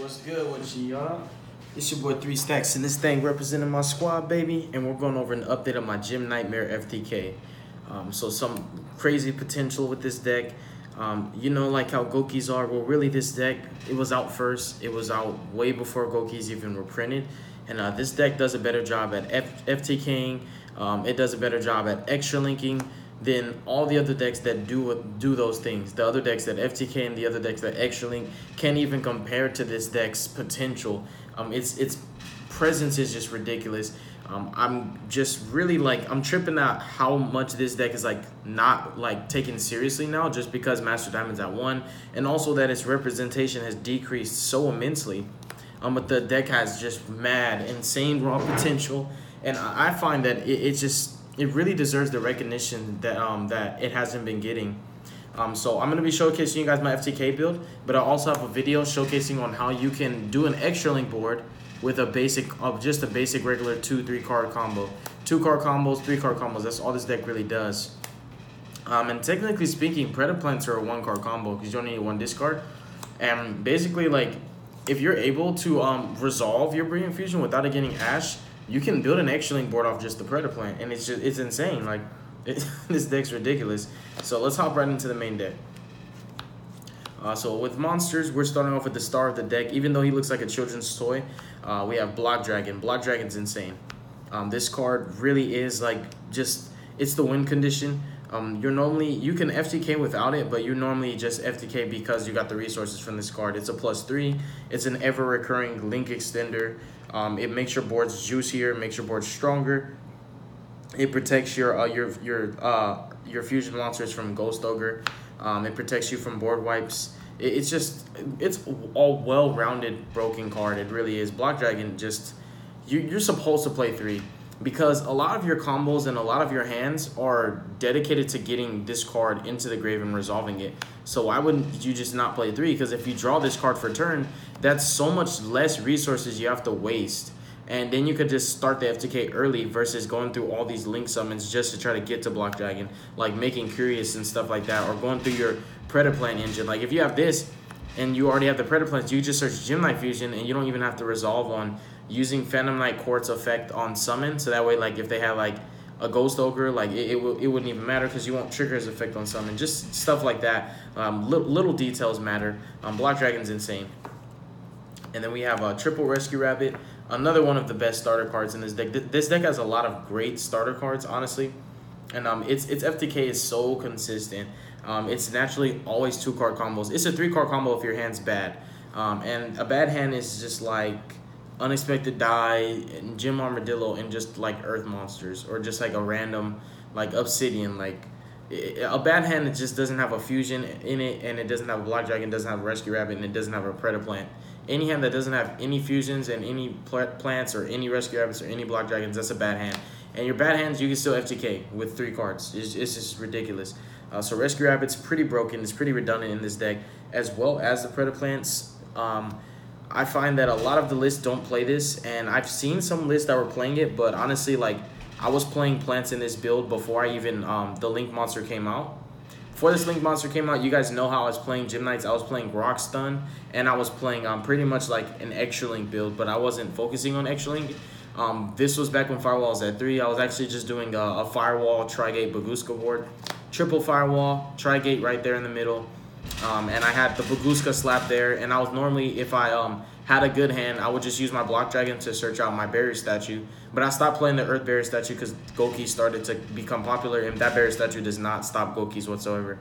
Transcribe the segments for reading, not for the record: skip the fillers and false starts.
What's good with you, y'all? It's your boy 3 Stacks, and this thing representing my squad, baby. And we're going over an update on my Gym Knightmare FTK. So some crazy potential with this deck. You know, like how Gokis are. Well, really, this deck, it was out first. It was out way before Gokis even were printed. And this deck does a better job at FTKing. It does a better job at extra linking than all the other decks that do those things. The other decks that FTK and the other decks that extra link can't even compare to this deck's potential. Its presence is just ridiculous. I'm just really I'm tripping out how much this deck is not taken seriously now, just because Master Diamond's at 1, and also that its representation has decreased so immensely. But the deck has just mad, insane raw potential, and I find that it really deserves the recognition that that it hasn't been getting. So I'm going to be showcasing you guys my FTK build, but I also have a video showcasing on how you can do an extra link board with just a basic regular 2-3 card combo. 2 card combos, 3 card combos, that's all this deck really does. And technically speaking, Predator Plants are a 1 card combo because you only need 1 discard. And basically, if you're able to resolve your Brilliant Fusion without it getting Ash, you can build an extra link board off just the Predator Plant, and it's insane. This deck's ridiculous. So let's hop right into the main deck. So with monsters, we're starting off with the star of the deck. Even though he looks like a children's toy, we have Block Dragon. Block Dragon's insane. This card really is it's the win condition. You can FTK without it, but you normally just FTK because you got the resources from this card. It's a +3. It's an ever-recurring link extender. It makes your boards juicier, makes your boards stronger. It protects your fusion monsters from Ghost Ogre. It protects you from board wipes. It's a well-rounded broken card. It really is. Block Dragon you're supposed to play 3. Because a lot of your combos and a lot of your hands are dedicated to getting this card into the grave and resolving it. So why wouldn't you just not play 3? Because if you draw this card for turn, that's so much less resources you have to waste. And then you could just start the FTK early versus going through all these link summons just to try to get to Block Dragon. Like making Curious and stuff like that. Or going through your Predator Plant engine. Like if you have this and you already have the Predator Plants, you just search Gym Knight Fusion and you don't even have to resolve on using Phantom Knight Quartz effect on summon, so that way if they have a Ghost Ogre, it wouldn't even matter because you won't trigger his effect on summon. Just stuff like that. Little details matter. Block Dragon's insane. And then we have a Triple Rescue Rabbit, another one of the best starter cards in this deck. This deck has a lot of great starter cards, honestly, and its FTK is so consistent. It's naturally always 2 card combos. It's a 3 card combo if your hand's bad, and a bad hand is just Unexpected Die, and Gym Armadillo, and just Earth monsters, or just a random Obsidian. A bad hand, it just doesn't have a fusion in it, and it doesn't have a Block Dragon, doesn't have a Rescue Rabbit, and it doesn't have a Predator Plant. Any hand that doesn't have any fusions and any plants or any Rescue Rabbits or any Block Dragons, that's a bad hand. And your bad hands, you can still FTK with 3 cards. It's just ridiculous. So Rescue Rabbit's pretty broken. It's pretty redundant in this deck, as well as the Predator Plants. I find that a lot of the lists don't play this, and I've seen some lists that were playing it, but honestly, I was playing plants in this build before I even, the Link Monster came out. Before this Link Monster came out, you guys know how I was playing Gym Knights. I was playing Rock Stun, and I was playing pretty much an Extra Link build, but I wasn't focusing on Extra Link. This was back when Firewall was at 3. I was actually just doing a Firewall, Trigate, Baguska board. Triple Firewall, Trigate right there in the middle. And I had the Baguska slap there, and I was normally, if I had a good hand, I would just use my Block Dragon to search out my Barrier Statue. But I stopped playing the Earth Barrier Statue because Gokis started to become popular, and that Barrier Statue does not stop Gokis whatsoever.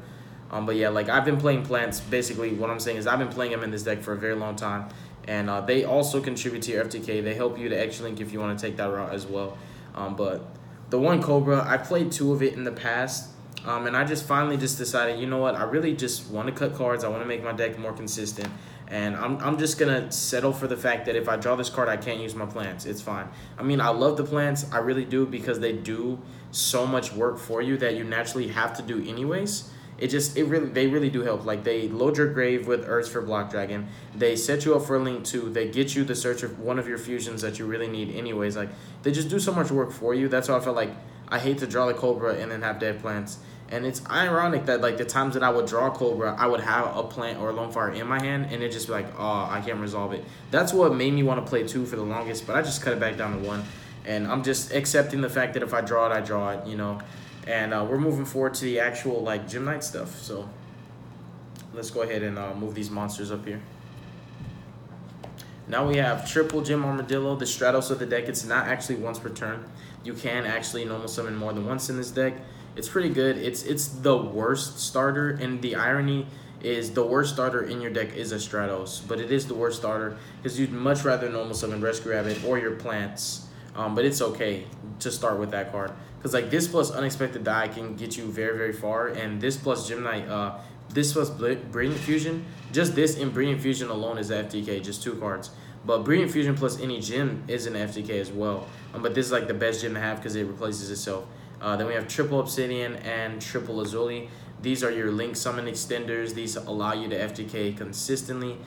But yeah, I've been playing plants. Basically, what I'm saying is I've been playing them in this deck for a very long time, and they also contribute to your FTK. They help you to extra link if you want to take that route as well. But the one Cobra, I played 2 of it in the past. And I just finally decided, you know what, I really just want to cut cards. I want to make my deck more consistent. And I'm just going to settle for the fact that if I draw this card, I can't use my plants. It's fine. I mean, I love the plants. I really do, because they do so much work for you that you naturally have to do anyways. They really do help. They load your grave with Earths for Block Dragon. They set you up for a Link 2. They get you the search of one of your fusions that you really need anyways. They just do so much work for you. That's why I felt I hate to draw the Cobra and then have dead plants. And it's ironic that like the times that I would draw Cobra, I would have a plant or a lone fire in my hand, and it just be like, oh, I can't resolve it. That's what made me want to play 2 for the longest, but I just cut it back down to 1. And I'm just accepting the fact that if I draw it, I draw it, you know. And we're moving forward to the actual like Gym Knight stuff. So let's go ahead and move these monsters up here. Now we have triple Gym Armadillo, the Stratos of the deck. It's not actually once per turn. You can actually normal summon more than once in this deck. It's pretty good. It's the worst starter, and the irony is the worst starter in your deck is a Stratos, but it is the worst starter because you'd much rather normal summon Rescue Rabbit or your plants. But it's okay to start with that card because like this plus Unexpected Die can get you very, very far, and this plus Gym Knight, this plus Brilliant Fusion, just this in Brilliant Fusion alone is a FTK, just 2 cards. But Brilliant Fusion plus any gym is an FTK as well. But this is like the best gym to have because it replaces itself. Then we have triple Obsidian and triple Lazuli. These are your Link Summon extenders. These allow you to FTK consistently.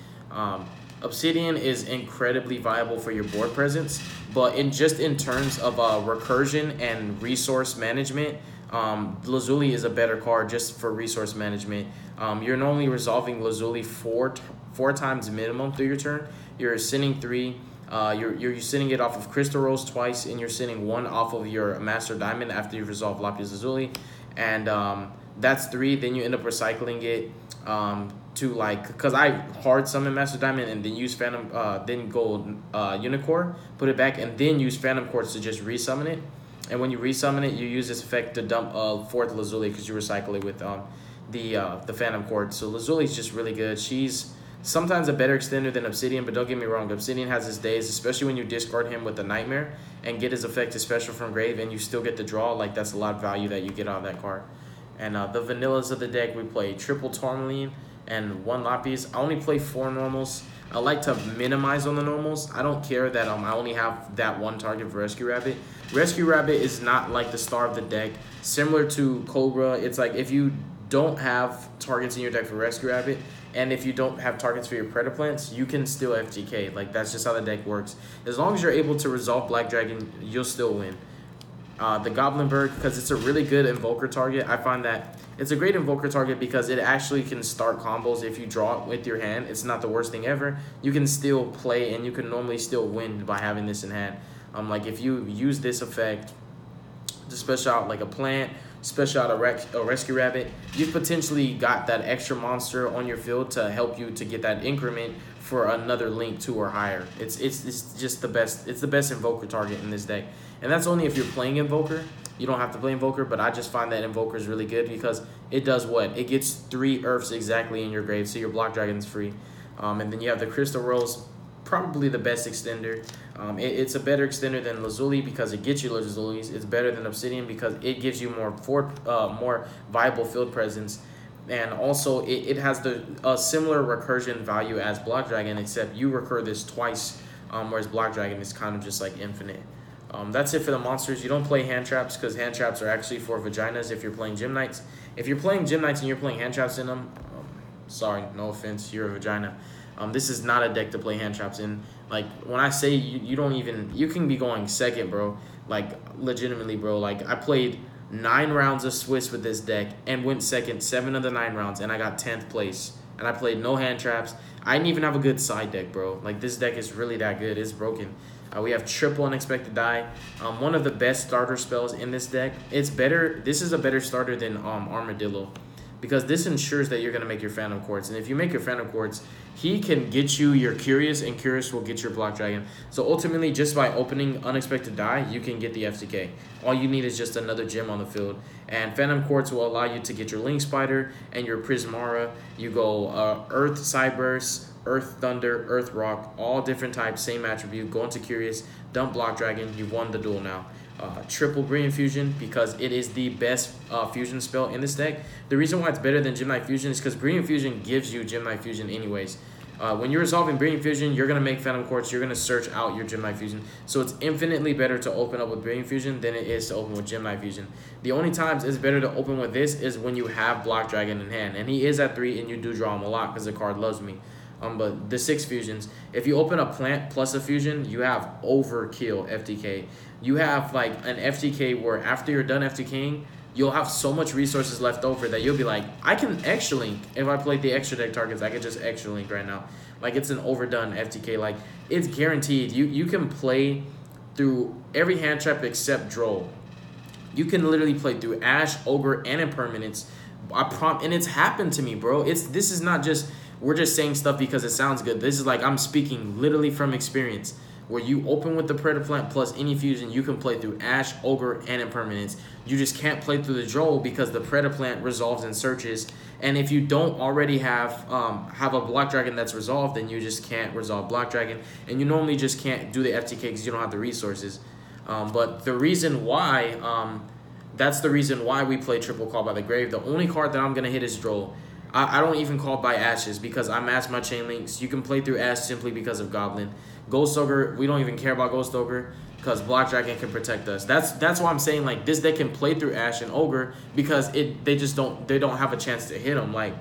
Obsidian is incredibly viable for your board presence, but in terms of recursion and resource management, Lazuli is a better card just for resource management. You're normally resolving Lazuli four times minimum through your turn. You're sending 3. You're sending it off of Crystal Rose twice, and you're sending 1 off of your Master Diamond after you've resolved Lapis Lazuli, and that's 3. Then you end up recycling it to like, because I hard summon Master Diamond and then use Phantom, then go Unicorn, put it back, and then use Phantom Quartz to just resummon it. And when you resummon it, you use this effect to dump 4th Lazuli because you recycle it with the Phantom Quartz. So Lazuli is just really good. She's sometimes a better extender than Obsidian, but don't get me wrong, Obsidian has his days, especially when you discard him with the Knightmare and get his effect to special from grave and you still get the draw. Like, that's a lot of value that you get out of that card. And the vanillas of the deck, we play triple Tourmaline and 1 Lapis. I only play 4 normals. I like to minimize on the normals. I don't care that I only have that 1 target for Rescue Rabbit. Rescue Rabbit is not like the star of the deck. Similar to Cobra, it's like if you don't have targets in your deck for Rescue Rabbit, and if you don't have targets for your Predaplants, you can still FTK. Like, that's just how the deck works. As long as you're able to resolve Black Dragon, you'll still win. The Goblin Bird, because it's a really good Invoker target. I find that it's a great Invoker target because it actually can start combos if you draw it with your hand. It's not the worst thing ever. You can still play, and you can normally still win by having this in hand. Like, if you use this effect to special out like a plant, special out a Rescue Rabbit, you've potentially got that extra monster on your field to help you to get that increment for another Link 2 or higher. It's just the best. It's the best Invoker target in this deck. And that's only if you're playing Invoker. You don't have to play Invoker, but I just find that Invoker is really good because it does what? It gets 3 Earths exactly in your grave, so your Block Dragon's free. And then you have the Crystal Rose, probably the best extender. It's a better extender than Lazuli because it gets you Lazulis. It's better than Obsidian because it gives you more viable field presence. And also, it has a similar recursion value as Block Dragon, except you recur this twice, whereas Block Dragon is kind of just like infinite. That's it for the monsters. You don't play hand traps because hand traps are actually for vaginas if you're playing Gym Knights. If you're playing Gym Knights and you're playing hand traps in them, sorry, no offense, you're a vagina. This is not a deck to play hand traps in. Like, when I say you can be going second, bro. Like, legitimately, bro. Like, I played 9 rounds of Swiss with this deck and went second 7 of the 9 rounds, and I got 10th place. And I played no hand traps. I didn't even have a good side deck, bro. Like, this deck is really that good. It's broken. We have triple Unexpected Die. One of the best starter spells in this deck. It's better. This is a better starter than Armadillo, because this ensures that you're going to make your Phantom Quartz. And if you make your Phantom Quartz, he can get you your Curious, and Curious will get your Block Dragon. So ultimately, just by opening Unexpected Die, you can get the FTK. All you need is just another gem on the field. And Phantom Quartz will allow you to get your Link Spider and your Prismara. You go Earth Cyburst, Earth Thunder, Earth Rock, all different types, same attribute. Go into Curious, dump Block Dragon, you've won the duel now. Triple Brilliant Fusion because it is the best fusion spell in this deck. The reason why it's better than Gym Knight Fusion is because Brilliant Fusion gives you Gym Knight Fusion anyways. When you're resolving Brilliant Fusion, you're going to make Phantom Quartz, you're going to search out your Gym Knight Fusion. So it's infinitely better to open up with Brilliant Fusion than it is to open with Gym Knight Fusion. The only times it's better to open with this is when you have Block Dragon in hand. And he is at 3 and you do draw him a lot because the card loves me. But the 6 fusions, if you open a plant plus a fusion, you have overkill FTK. You have like an FTK where after you're done FTKing, you'll have so much resources left over that you'll be like, I can extra link. If I play the extra deck targets, I could just extra link right now. Like, it's an overdone FTK. Like, it's guaranteed. You can play through every hand trap except Droll. You can literally play through Ash, Ogre, and Impermanence. And it's happened to me, bro. This is not just, we're just saying stuff because it sounds good. This is like, I'm speaking literally from experience. Where you open with the Predator Plant plus any fusion, you can play through Ash, Ogre, and Impermanence. You just can't play through the Droll because the Predator Plant resolves and searches. And if you don't already have a Block Dragon that's resolved, then you just can't resolve Block Dragon. And you normally just can't do the FTK because you don't have the resources. But the reason why, that's the reason why we play Triple Call by the Grave. The only card that I'm going to hit is Droll. I don't even call by Ashes because I match my chain links. You can play through Ash simply because of Goblin. Ghost Ogre, we don't even care about Ghost Ogre because Block Dragon can protect us. That's why I'm saying, like, this deck can play through Ash and Ogre because they don't have a chance to hit them. Like,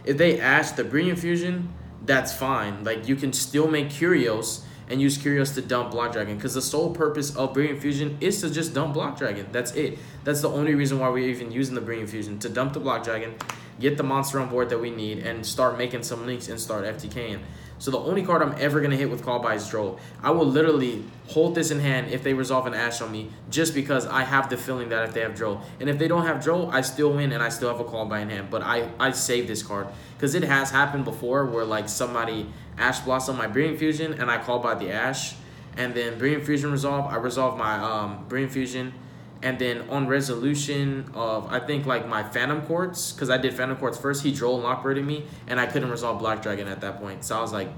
if they Ash the Brilliant Fusion, that's fine. Like, you can still make Curios and use Curios to dump Block Dragon because the sole purpose of Brilliant Fusion is to just dump Block Dragon. That's it. That's the only reason why we're even using the Brilliant Fusion, to dump the Block Dragon, get the monster on board that we need, and start making some links and start FTKing. So the only card I'm ever going to hit with Call by is Droll. I will literally hold this in hand if they resolve an Ash on me, just because I have the feeling that if they have Droll. And if they don't have Droll, I still win and I still have a Call by in hand. But I save this card because it has happened before where, like, somebody Ash Blossom my Brilliant Fusion and I Call by the Ash. And then Brilliant Fusion resolve, I resolve my Brilliant Fusion. And then on resolution of, I think, like, my Phantom Quartz, because I did Phantom Quartz first, he Droll and Lockbirded me, and I couldn't resolve Black Dragon at that point. So I was like,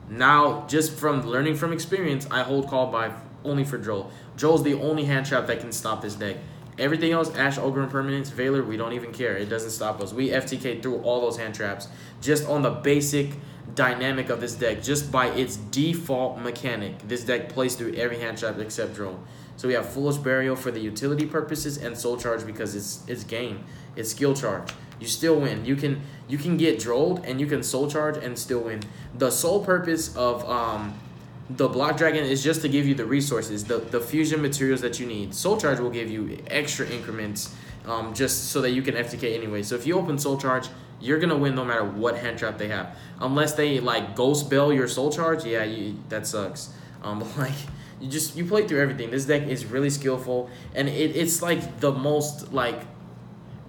now, just from learning from experience, I hold Call by only for Droll. Droll's the only hand trap that can stop this deck. Everything else, Ash, Ogre, Impermanence, Veiler, we don't even care. It doesn't stop us. We FTK through all those hand traps just on the basic dynamic of this deck. Just by its default mechanic, this deck plays through every hand trap except Droll. So we have Foolish Burial for the utility purposes and Soul Charge because it's game. It's skill charge. You still win. You can get Drolled and you can Soul Charge and still win. The sole purpose of the Block Dragon is just to give you the resources, the fusion materials that you need. Soul Charge will give you extra increments just so that you can FTK anyway. So if you open Soul Charge, you're going to win no matter what hand trap they have. Unless they, like, Ghost Bell your Soul Charge, yeah, that sucks. But, like, you play through everything. This deck is really skillful, and it's like the most, like,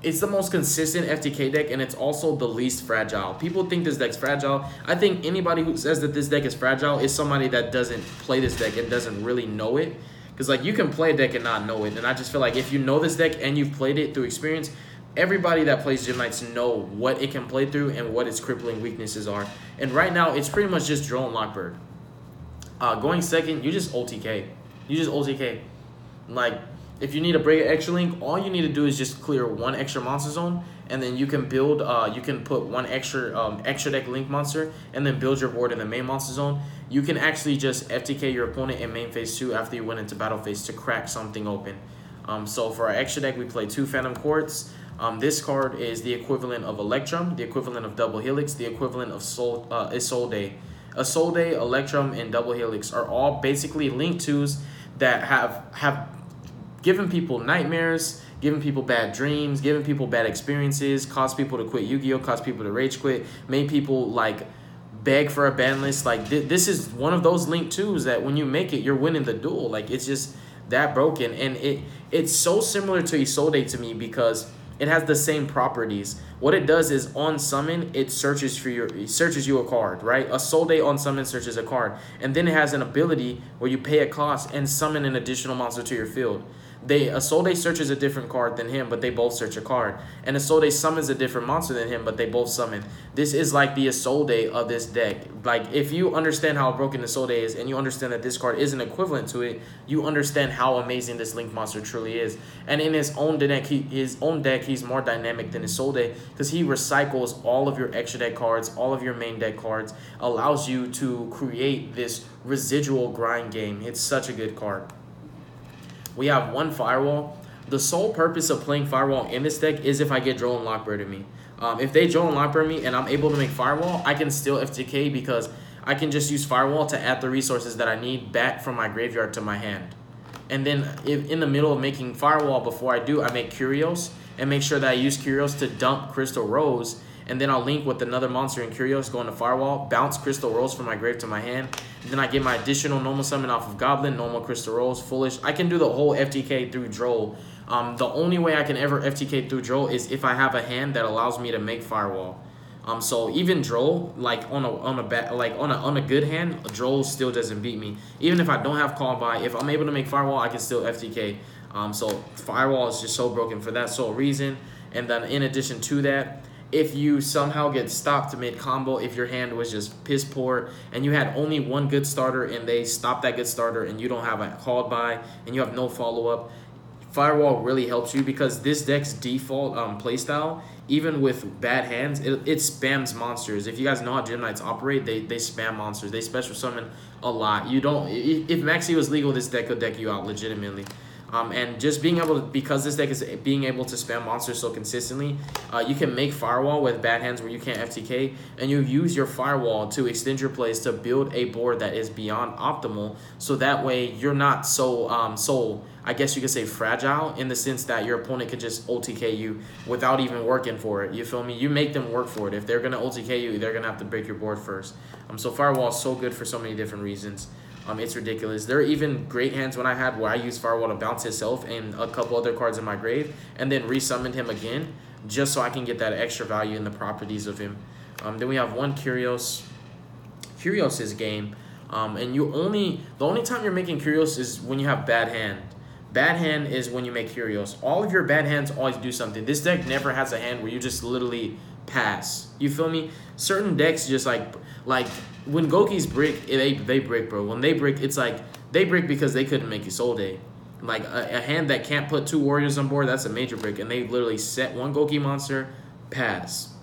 it's the most consistent FTK deck, and it's also the least fragile. People think this deck's fragile. I think anybody who says that this deck is fragile is somebody that doesn't play this deck and doesn't really know it. Because, like, you can play a deck and not know it, and I just feel like if you know this deck and you've played it through experience, everybody that plays Gym Knights know what it can play through and what its crippling weaknesses are. And right now, it's pretty much just Droll and Lockbird. Going second, you just OTK. You just OTK. Like, if you need to break an extra link, all you need to do is just clear one extra monster zone, and then you can build, you can put one extra deck link monster, and then build your board in the main monster zone. You can actually just FTK your opponent in main phase 2 after you went into battle phase to crack something open. So for our extra deck, we play 2 Phantom Quartz. This card is the equivalent of Electrum, the equivalent of Double Helix, the equivalent of Isolde. Isolde, Electrum, and Double Helix are all basically Link 2s that have given people nightmares, given people bad dreams, given people bad experiences, caused people to quit Yu-Gi-Oh!, caused people to rage quit, made people, like, beg for a ban list. Like, this is one of those Link 2s that when you make it, you're winning the duel. Like, it's just that broken. And it's so similar to Isolde to me because it has the same properties. What it does is on summon, it searches you a card, right? A Isolde on summon searches a card. And then it has an ability where you pay a cost and summon an additional monster to your field. Isolde searches a different card than him, but they both search a card. And Isolde summons a different monster than him, but they both summon. This is like the Isolde of this deck. Like, if you understand how broken Isolde is, and you understand that this card isn't equivalent to it, you understand how amazing this Link monster truly is. And in his own deck, he's more dynamic than Isolde, because he recycles all of your extra deck cards, all of your main deck cards, allows you to create this residual grind game. It's such a good card. We have 1 Firewall. The sole purpose of playing Firewall in this deck is if I get Droll and Lockbird in me. If they Droll and Lockbird me and I'm able to make Firewall, I can still FTK because I can just use Firewall to add the resources that I need back from my graveyard to my hand. And then if in the middle of making Firewall, before I do, I make Curios and make sure that I use Curios to dump Crystal Rose. And then I'll link with another monster in Curios, go into Firewall, bounce Crystal Rose from my grave to my hand. Then I get my additional normal summon off of Goblin, normal Crystal Rose, Foolish. I can do the whole FTK through Droll. The only way I can ever FTK through Droll is if I have a hand that allows me to make Firewall. So even Droll, like on a good hand, Droll still doesn't beat me. Even if I don't have call by, if I'm able to make Firewall, I can still FTK. So Firewall is just so broken for that sole reason. And then in addition to that, if you somehow get stopped mid-combo, if your hand was just piss poor and you had only one good starter and they stopped that good starter and you don't have a called by and you have no follow-up, Firewall really helps you because this deck's default playstyle, even with bad hands, it spams monsters. If you guys know how Gym Knights operate, they spam monsters. They special summon a lot. You don't. If Maxi was legal, this deck could deck you out legitimately. And just being able to, because this deck is being able to spam monsters so consistently, you can make Firewall with bad hands where you can't FTK, and you use your Firewall to extend your plays to build a board that is beyond optimal, so that way you're not so, I guess you could say fragile, in the sense that your opponent could just OTK you without even working for it. You feel me? You make them work for it. If they're going to OTK you, they're going to have to break your board first. So Firewall is so good for so many different reasons. It's ridiculous. There are even great hands when I had where I used Firewall to bounce himself and a couple other cards in my grave and then resummoned him again just so I can get that extra value in the properties of him. Then we have one Curios. Curios is game. And the only time you're making Curios is when you have bad hand. Bad hand is when you make Curios. All of your bad hands always do something. This deck never has a hand where you just literally pass. You feel me? Certain decks just like when Gokis brick, they brick, bro. When they brick, it's like they brick because they couldn't make Soul Day. Like a hand that can't put 2 warriors on board, that's a major brick. And they literally set one Goki monster, pass.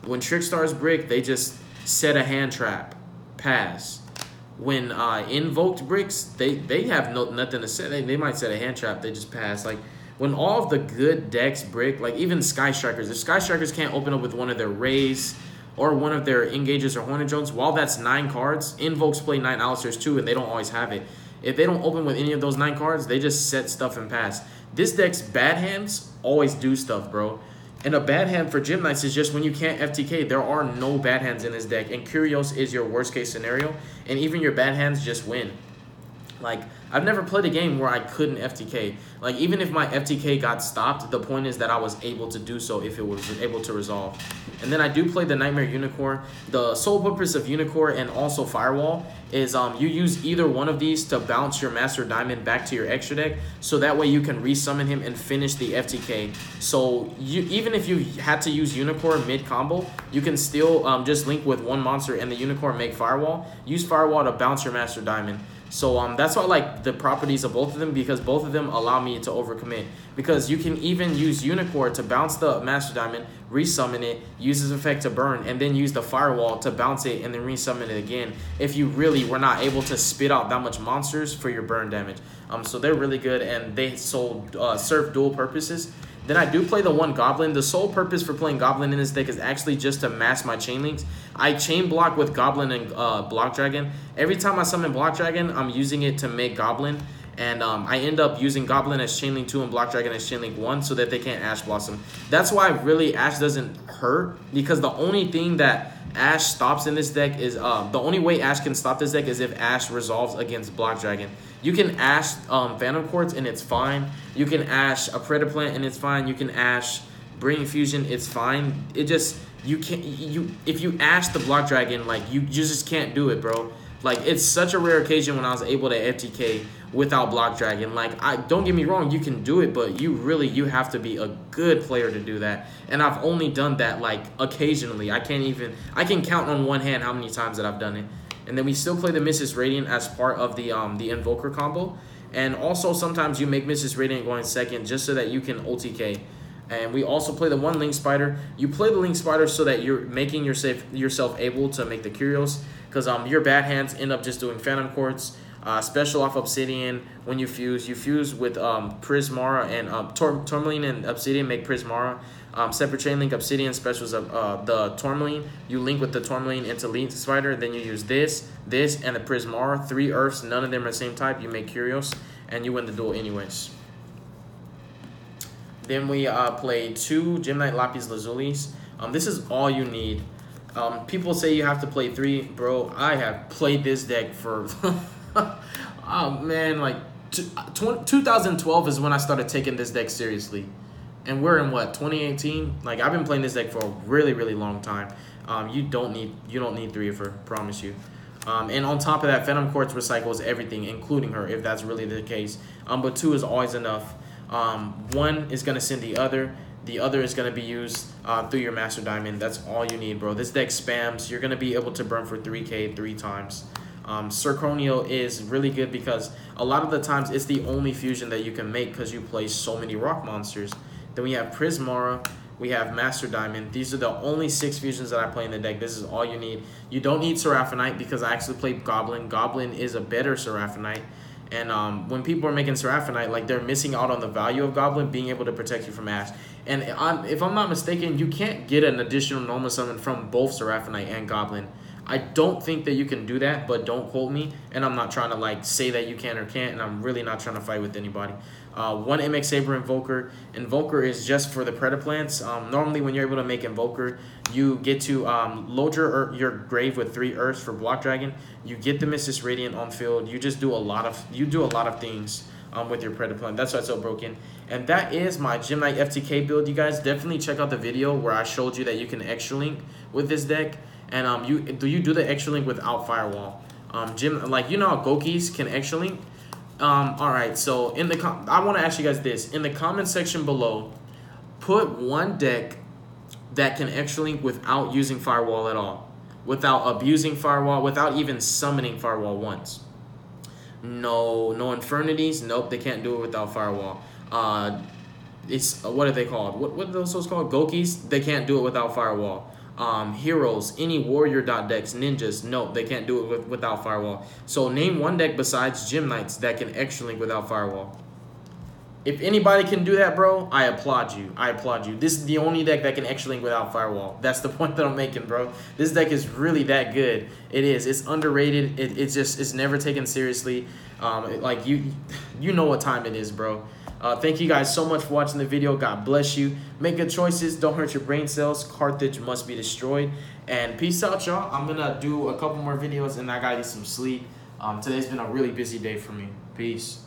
When Trickstars brick, they just set a hand trap, pass. When Invoked bricks, they have nothing to set. They might set a hand trap, they just pass. Like when all of the good decks brick, like even Sky Strikers, if Sky Strikers can't open up with one of their Rays or one of their Engages or Hornet Drones, while that's 9 cards, Invokes play 9 Alistairs too, and they don't always have it. If they don't open with any of those 9 cards, they just set stuff and pass. This deck's bad hands always do stuff, bro. And a bad hand for Gym Knights is just when you can't FTK. There are no bad hands in this deck, and Curios is your worst case scenario, and even your bad hands just win. Like, I've never played a game where I couldn't FTK. Like, even if my FTK got stopped, the point is that I was able to do so if it was able to resolve. And then I do play the Knightmare Unicorn. The sole purpose of Unicorn and also Firewall is you use either one of these to bounce your Master Diamond back to your extra deck, so that way you can resummon him and finish the FTK. So even if you had to use Unicorn mid-combo, you can still just link with one monster and the Unicorn make Firewall. Use Firewall to bounce your Master Diamond. So that's why I like the properties of both of them, because both of them allow me to overcommit. Because you can even use Unicorn to bounce the Master Diamond, resummon it, use its effect to burn, and then use the Firewall to bounce it and then resummon it again if you really were not able to spit out that much monsters for your burn damage. So they're really good, and they serve dual purposes. Then I do play the one Goblin. The sole purpose for playing Goblin in this deck is actually just to mask my chain links. I chain block with Goblin and Block Dragon. Every time I summon Block Dragon, I'm using it to make Goblin. And I end up using Goblin as Chain Link 2 and Block Dragon as Chain Link 1 so that they can't Ash Blossom. That's why really Ash doesn't hurt, because the only thing that Ash stops in this deck is the only way Ash can stop this deck is if Ash resolves against Block Dragon. You can Ash Phantom Quartz and it's fine. You can Ash a Predator Plant and it's fine. You can Ash Bring Fusion, it's fine. It just if you Ash the Block Dragon, like you just can't do it, bro. Like, it's such a rare occasion when I was able to FTK without Block Dragon. Like, don't get me wrong, you can do it, but you have to be a good player to do that. And I've only done that, like, occasionally. I can count on one hand how many times that I've done it. And then we still play the Mrs. Radiant as part of the Invoker combo. And also sometimes you make Mrs. Radiant going second just so that you can OTK. And we also play the one Link Spider. You play the Link Spider so that you're making yourself able to make the Curios. Because your bad hands end up just doing Phantom Quartz, special off Obsidian. When you fuse with Prismara and Tourmaline and Obsidian make Prismara. Separate chain link Obsidian specials of the Tourmaline. You link with the Tourmaline into Link Spider. Then you use this, and the Prismara. 3 Earths, none of them are the same type. You make Curios. and you win the duel anyways. Then we play 2 Gem Knight Lapis Lazulis. This is all you need. People say you have to play 3. Bro, I have played this deck for... oh, man, like 2012 is when I started taking this deck seriously. And we're in what, 2018? Like, I've been playing this deck for a really, really long time. You don't need 3 of her, promise you. And on top of that, Phantom Quartz recycles everything, including her, if that's really the case. But 2 is always enough. 1 is gonna send the other. The other is gonna be used through your Master Diamond. That's all you need, bro. This deck spams. You're gonna be able to burn for 3k 3 times. Zirconio is really good because a lot of the times it's the only fusion that you can make because you play so many rock monsters. Then we have Prismara, we have Master Diamond. These are the only 6 fusions that I play in the deck. This is all you need. You don't need Seraphinite because I actually played Goblin. Goblin is a better Seraphinite. And when people are making Seraphinite, like, they're missing out on the value of Goblin being able to protect you from Ash. And if I'm not mistaken, you can't get an additional normal summon from both Seraphinite and Goblin. I don't think that you can do that, but don't quote me. And I'm not trying to, like, say that you can or can't, and I'm really not trying to fight with anybody. 1 MX Saber Invoker. Invoker is just for the Predaplants. Normally, when you're able to make Invoker, you get to load your grave with 3 Earths for Block Dragon. You get the Mystic Radiant on field. You just do a lot of things with your Predaplant. That's why it's so broken. And that is my Gem Knight FTK build. You guys definitely check out the video where I showed you that you can extra link with this deck. And you do the extra link without Firewall. Like, you know how Gokis can extra link? All right, so I want to ask you guys this. In the comment section below, put 1 deck that can extra link without using Firewall at all. Without abusing Firewall, without even summoning Firewall once. No Infernities. Nope, they can't do it without Firewall. It's what are they called? What are those called? Gokis. They can't do it without Firewall. Heroes, any warrior decks, ninjas, no, they can't do it without Firewall. So name 1 deck besides Gem Knights that can extra link without Firewall. If anybody can do that, bro, I applaud you. I applaud you. This is the only deck that can extra link without Firewall. That's the point that I'm making, bro. This deck is really that good. It is. It's underrated. It's never taken seriously. Like, you know what time it is, bro. Thank you guys so much for watching the video. God bless you. Make good choices. Don't hurt your brain cells. Carthage must be destroyed. And peace out, y'all. I'm going to do a couple more videos, and I got to get some sleep. Today's been a really busy day for me. Peace.